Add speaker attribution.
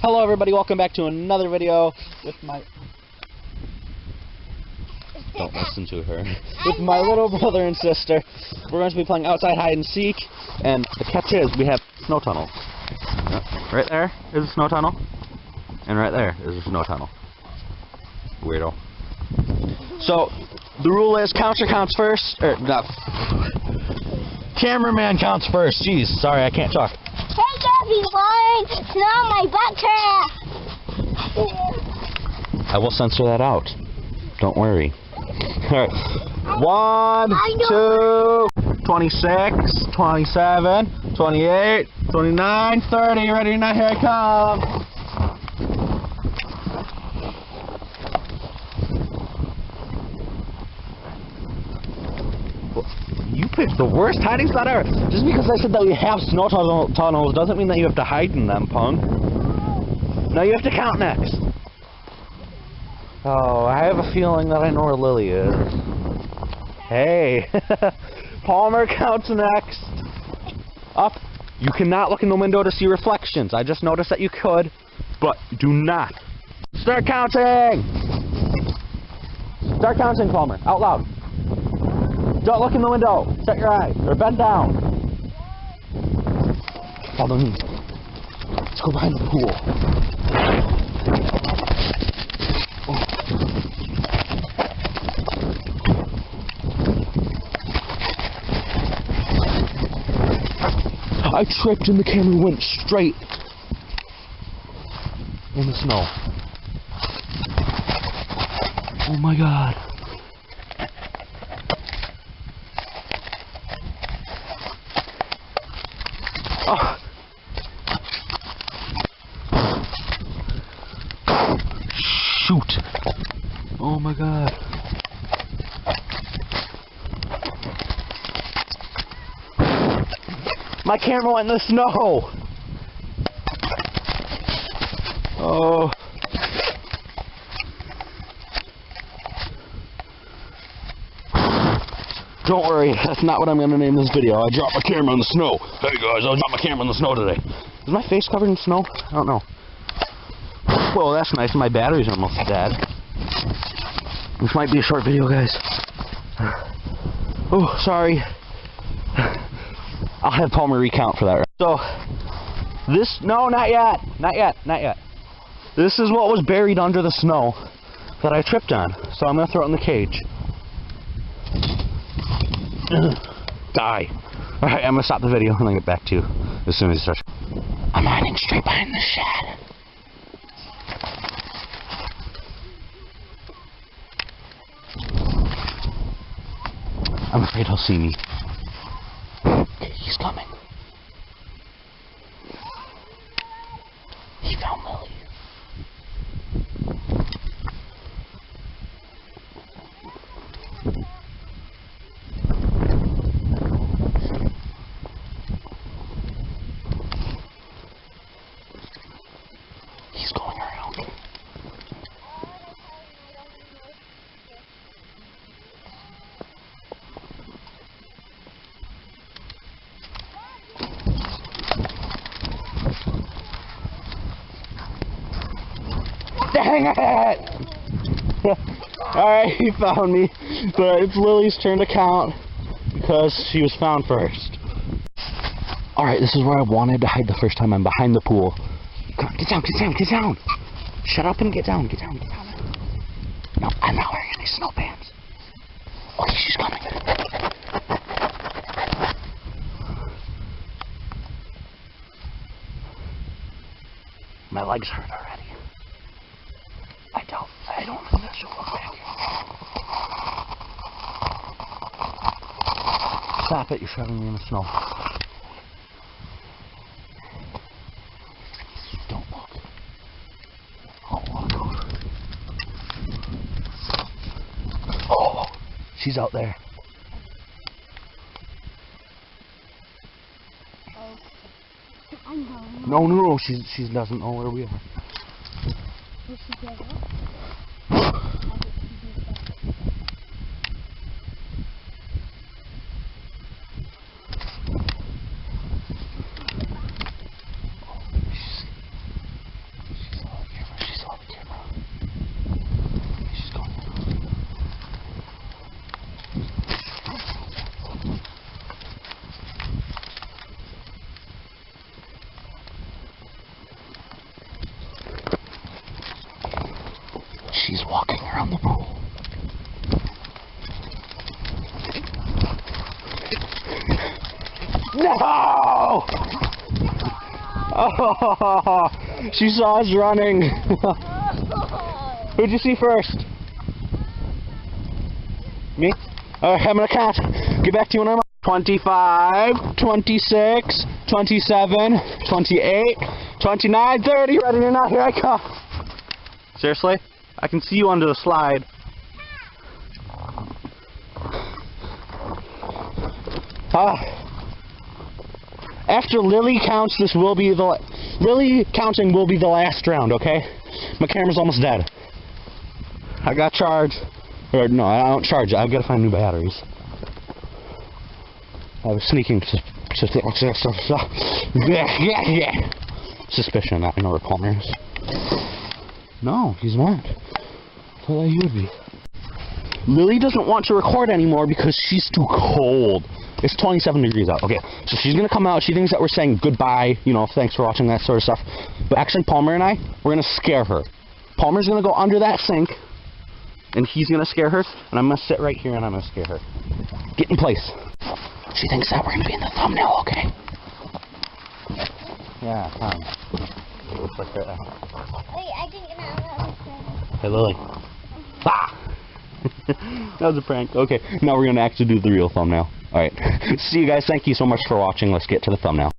Speaker 1: Hello everybody, welcome back to another video with my... Don't listen to her. With my little brother and sister. We're going to be playing outside hide and seek, and the catch is we have snow tunnel. Right there is a snow tunnel, and right there is a snow tunnel. Weirdo. So, the rule is counter counts first, or not. Cameraman counts first. Jeez, sorry, I can't talk.
Speaker 2: Hey everyone, it's not my butt.
Speaker 1: I will censor that out. Don't worry. Alright. 1, 2, 26, 27, 28, 29, 30. Ready or not, here I come. You picked the worst hiding spot ever. Just because I said that we have snow tunnels doesn't mean that you have to hide in them, punk. No, you have to count next. Oh, I have a feeling that I know where Lily is. Hey. Palmer counts next. Up. You cannot look in the window to see reflections. I just noticed that you could, but do not. Start counting! Start counting, Palmer. Out loud. Don't look in the window. Shut your eyes. Or bend down. Follow me. Let's go behind the pool. I tripped and the camera went straight in the snow. Oh my god. Oh. Shoot. Oh my god. My camera went in the snow. Oh. Don't worry, that's not what I'm going to name this video. I dropped my camera in the snow. Hey guys, I dropped my camera in the snow today. Is my face covered in snow? I don't know. Whoa, that's nice. My battery's almost dead. This might be a short video, guys. Oh, sorry. I'll have Palmer recount for that. So, this... No, not yet. Not yet. Not yet. This is what was buried under the snow that I tripped on. So I'm going to throw it in the cage. Die. Alright, I'm going to stop the video and then get back to you as soon as it starts. I'm hiding straight behind the shed. I'm afraid he'll see me. Okay, he's coming. He found Lily. He's going around. Dang it! Alright, he found me. But it's Lily's turn to count because she was found first. Alright, this is where I wanted to hide the first time. I'm behind the pool. Come on, get down, get down, get down! Shut up and get down, get down, get down. No, I'm not wearing any snow pants. Okay, she's coming. My legs hurt already. I don't think that she'll come back. Stop it, you're shoving me in the snow. Don't look. Oh, look. Oh, she's out there. No, she doesn't know where we are. She's walking around the pool. No! Oh, she saw us running. Who'd you see first? Me? Alright, I'm gonna count. Get back to you when I'm 25, 26, 27, 28, 29, 30. Ready or not, here I come. Seriously? I can see you under the slide. After Lily counts, Lily counting will be the last round, okay? My camera's almost dead. I got charged. Or no, I don't charge it. I've got to find new batteries. I was sneaking suspicion that I know where Palmer is. No, he's not. I thought he would be. Lily doesn't want to record anymore because she's too cold. It's 27 degrees out. Okay, so she's gonna come out. She thinks that we're saying goodbye, you know, thanks for watching, that sort of stuff. But actually, Palmer and I, we're gonna scare her. Palmer's gonna go under that sink, and he's gonna scare her, and I'm gonna sit right here and I'm gonna scare her. Get in place. She thinks that we're gonna be in the thumbnail, okay? Yeah, fine. Looks like that.
Speaker 2: Wait, I didn't know.
Speaker 1: Hey, Lily. Ah! That was a prank. Okay, now we're gonna actually do the real thumbnail. Alright. See you guys. Thank you so much for watching. Let's get to the thumbnail.